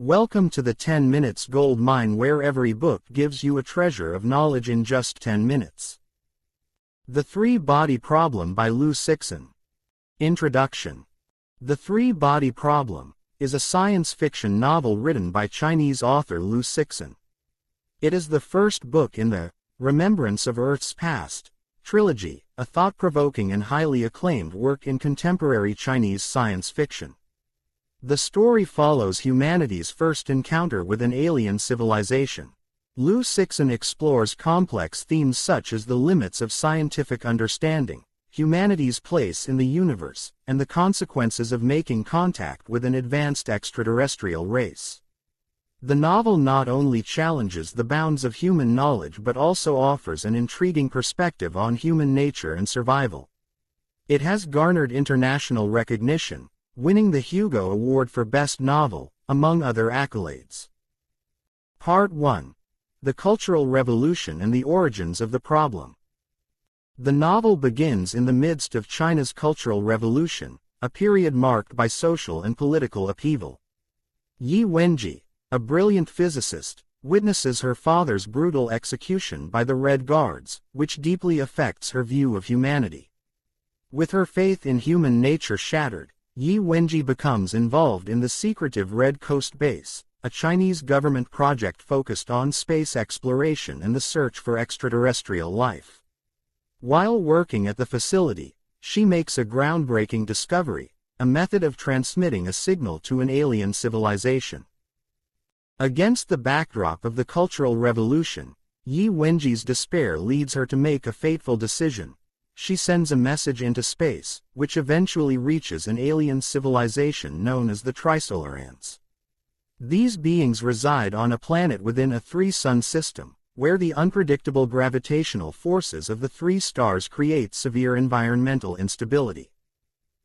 Welcome to the 10 Minutes Gold Mine, where every book gives you a treasure of knowledge in just 10 minutes. The Three-Body Problem by Liu Cixin. Introduction. The Three-Body Problem is a science fiction novel written by Chinese author Liu Cixin. It is the first book in the Remembrance of Earth's Past trilogy, a thought-provoking and highly acclaimed work in contemporary Chinese science fiction. The story follows humanity's first encounter with an alien civilization. Liu Cixin explores complex themes such as the limits of scientific understanding, humanity's place in the universe, and the consequences of making contact with an advanced extraterrestrial race. The novel not only challenges the bounds of human knowledge but also offers an intriguing perspective on human nature and survival. It has garnered international recognition, winning the Hugo Award for Best Novel, among other accolades. Part 1. The Cultural Revolution and the Origins of the Problem. The novel begins in the midst of China's Cultural Revolution, a period marked by social and political upheaval. Yi Wenji, a brilliant physicist, witnesses her father's brutal execution by the Red Guards, which deeply affects her view of humanity. With her faith in human nature shattered, Yi Wenji becomes involved in the secretive Red Coast Base, a Chinese government project focused on space exploration and the search for extraterrestrial life. While working at the facility, she makes a groundbreaking discovery, a method of transmitting a signal to an alien civilization. Against the backdrop of the Cultural Revolution, Yi Wenji's despair leads her to make a fateful decision. She sends a message into space, which eventually reaches an alien civilization known as the Trisolarans. These beings reside on a planet within a three-sun system, where the unpredictable gravitational forces of the three stars create severe environmental instability.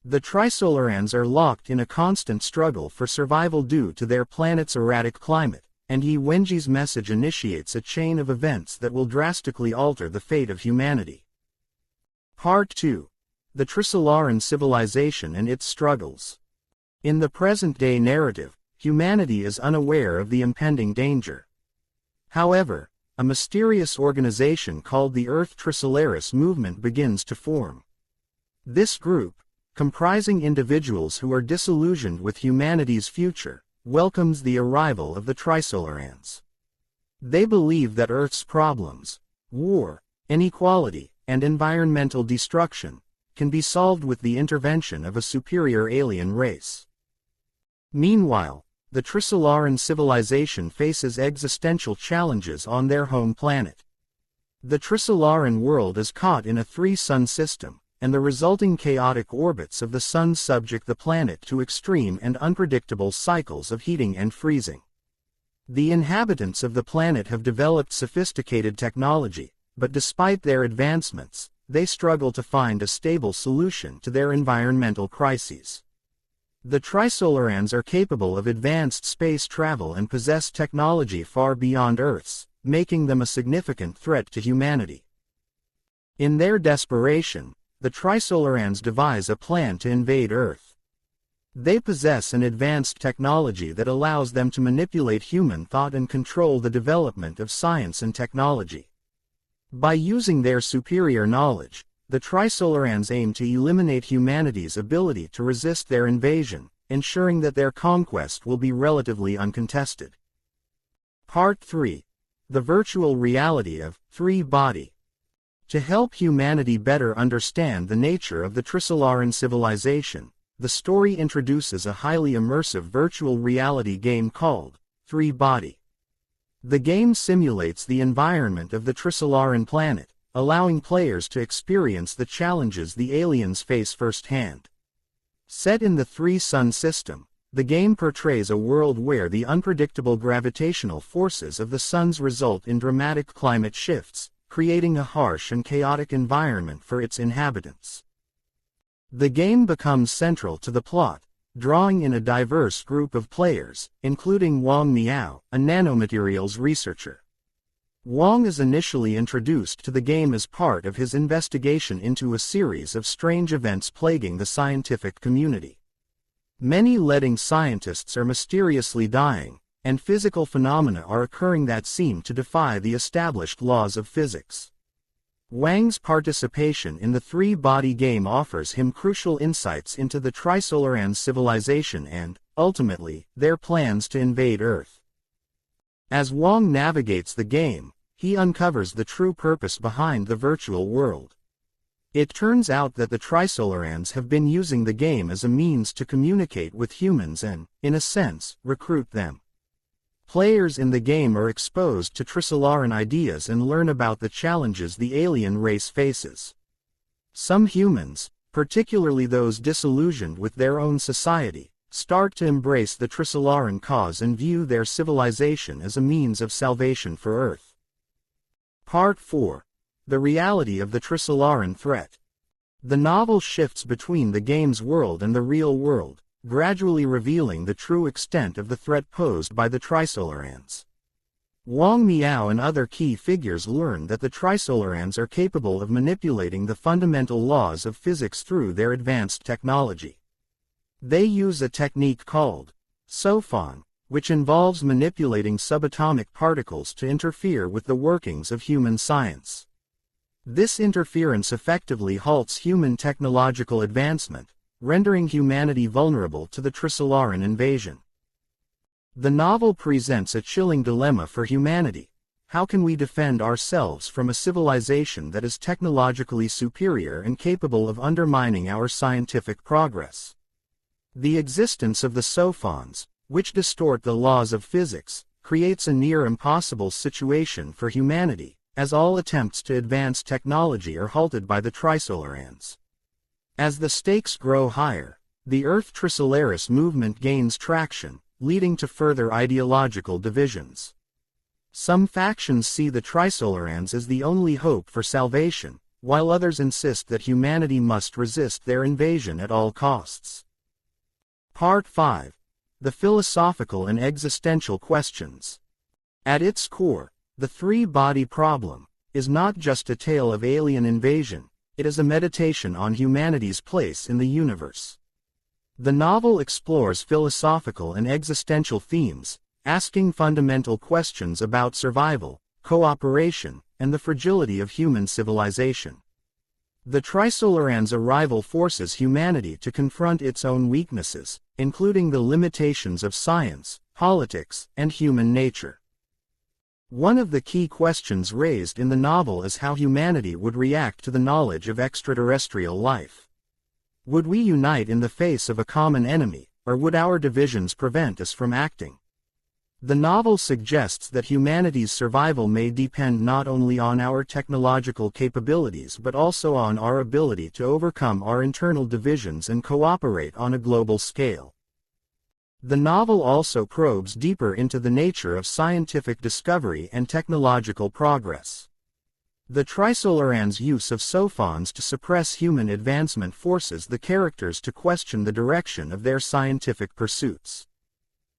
The Trisolarans are locked in a constant struggle for survival due to their planet's erratic climate, and Yi Wenji's message initiates a chain of events that will drastically alter the fate of humanity. Part 2. The Trisolaran Civilization and its Struggles. In the present-day narrative, humanity is unaware of the impending danger. However, a mysterious organization called the Earth Trisolaris Movement begins to form. This group, comprising individuals who are disillusioned with humanity's future, welcomes the arrival of the Trisolarans. They believe that Earth's problems, war, inequality, and environmental destruction, can be solved with the intervention of a superior alien race. Meanwhile, the Trisolaran civilization faces existential challenges on their home planet. The Trisolaran world is caught in a three-sun system, and the resulting chaotic orbits of the sun subject the planet to extreme and unpredictable cycles of heating and freezing. The inhabitants of the planet have developed sophisticated technology, but despite their advancements, they struggle to find a stable solution to their environmental crises. The Trisolarans are capable of advanced space travel and possess technology far beyond Earth's, making them a significant threat to humanity. In their desperation, the Trisolarans devise a plan to invade Earth. They possess an advanced technology that allows them to manipulate human thought and control the development of science and technology. By using their superior knowledge, the Trisolarans aim to eliminate humanity's ability to resist their invasion, ensuring that their conquest will be relatively uncontested. Part 3. The Virtual Reality of Three-Body. To help humanity better understand the nature of the Trisolaran civilization, the story introduces a highly immersive virtual reality game called Three-Body. The game simulates the environment of the Trisolaran planet, allowing players to experience the challenges the aliens face firsthand. Set in the three-sun system, the game portrays a world where the unpredictable gravitational forces of the suns result in dramatic climate shifts, creating a harsh and chaotic environment for its inhabitants. The game becomes central to the plot, drawing in a diverse group of players, including Wang Miao, a nanomaterials researcher. Wang is initially introduced to the game as part of his investigation into a series of strange events plaguing the scientific community. Many leading scientists are mysteriously dying, and physical phenomena are occurring that seem to defy the established laws of physics. Wang's participation in the three-body game offers him crucial insights into the Trisolaran civilization and, ultimately, their plans to invade Earth. As Wang navigates the game, he uncovers the true purpose behind the virtual world. It turns out that the Trisolarans have been using the game as a means to communicate with humans and, in a sense, recruit them. Players in the game are exposed to Trisolaran ideas and learn about the challenges the alien race faces. Some humans, particularly those disillusioned with their own society, start to embrace the Trisolaran cause and view their civilization as a means of salvation for Earth. Part 4. The reality of the Trisolaran threat. The novel shifts between the game's world and the real world, gradually revealing the true extent of the threat posed by the Trisolarans. Wang Miao and other key figures learn that the Trisolarans are capable of manipulating the fundamental laws of physics through their advanced technology. They use a technique called SOFON, which involves manipulating subatomic particles to interfere with the workings of human science. This interference effectively halts human technological advancement, rendering humanity vulnerable to the Trisolaran invasion. The novel presents a chilling dilemma for humanity. How can we defend ourselves from a civilization that is technologically superior and capable of undermining our scientific progress? The existence of the SOFONs, which distort the laws of physics, creates a near impossible situation for humanity, as all attempts to advance technology are halted by the Trisolarans. As the stakes grow higher, the Earth Trisolaris movement gains traction, leading to further ideological divisions. Some factions see the Trisolarans as the only hope for salvation, while others insist that humanity must resist their invasion at all costs. Part 5. The philosophical and existential questions. At its core, the three-body problem is not just a tale of alien invasion, it is a meditation on humanity's place in the universe. The novel explores philosophical and existential themes, asking fundamental questions about survival, cooperation, and the fragility of human civilization. The Trisolarans' arrival forces humanity to confront its own weaknesses, including the limitations of science, politics, and human nature. One of the key questions raised in the novel is how humanity would react to the knowledge of extraterrestrial life. Would we unite in the face of a common enemy, or would our divisions prevent us from acting? The novel suggests that humanity's survival may depend not only on our technological capabilities but also on our ability to overcome our internal divisions and cooperate on a global scale. The novel also probes deeper into the nature of scientific discovery and technological progress. The Trisolarans' use of SOFONs to suppress human advancement forces the characters to question the direction of their scientific pursuits.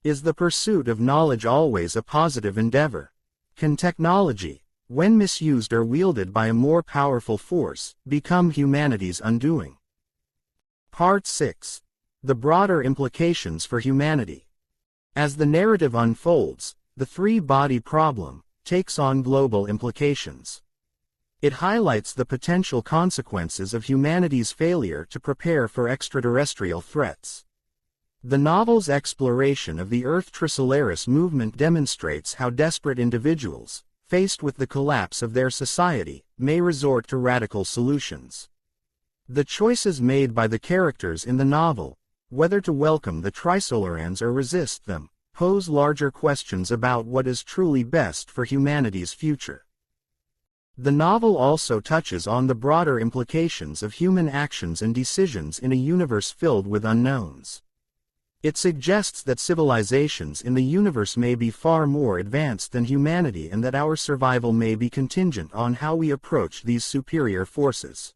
Is the pursuit of knowledge always a positive endeavor? Can technology, when misused or wielded by a more powerful force, become humanity's undoing? Part 6. The broader implications for humanity. As the narrative unfolds, the three-body problem takes on global implications. It highlights the potential consequences of humanity's failure to prepare for extraterrestrial threats. The novel's exploration of the Earth Trisolaris movement demonstrates how desperate individuals, faced with the collapse of their society, may resort to radical solutions. The choices made by the characters in the novel, whether to welcome the Trisolarans or resist them, pose larger questions about what is truly best for humanity's future. The novel also touches on the broader implications of human actions and decisions in a universe filled with unknowns. It suggests that civilizations in the universe may be far more advanced than humanity and that our survival may be contingent on how we approach these superior forces.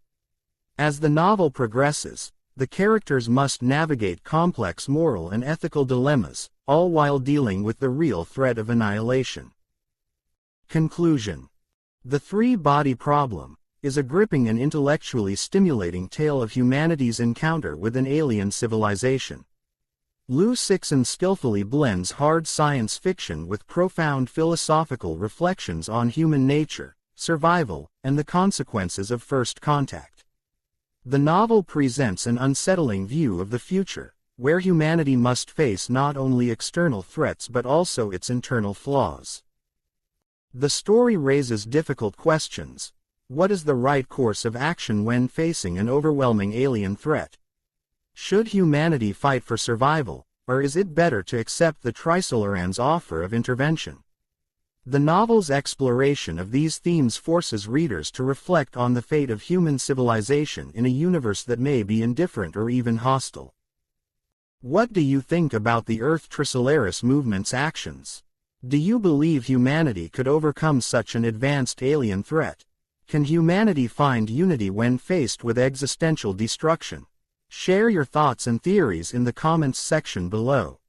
As the novel progresses, the characters must navigate complex moral and ethical dilemmas, all while dealing with the real threat of annihilation. Conclusion. The three-body problem is a gripping and intellectually stimulating tale of humanity's encounter with an alien civilization. Liu Cixin skillfully blends hard science fiction with profound philosophical reflections on human nature, survival, and the consequences of first contact. The novel presents an unsettling view of the future, where humanity must face not only external threats but also its internal flaws. The story raises difficult questions. What is the right course of action when facing an overwhelming alien threat? Should humanity fight for survival, or is it better to accept the Trisolaran's offer of intervention? The novel's exploration of these themes forces readers to reflect on the fate of human civilization in a universe that may be indifferent or even hostile. What do you think about the Earth Trisolaris movement's actions? Do you believe humanity could overcome such an advanced alien threat? Can humanity find unity when faced with existential destruction? Share your thoughts and theories in the comments section below.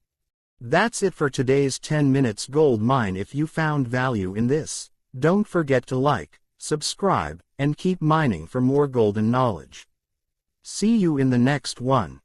That's it for today's 10 Minutes Gold Mine. If you found value in this, don't forget to like, subscribe, and keep mining for more golden knowledge. See you in the next one.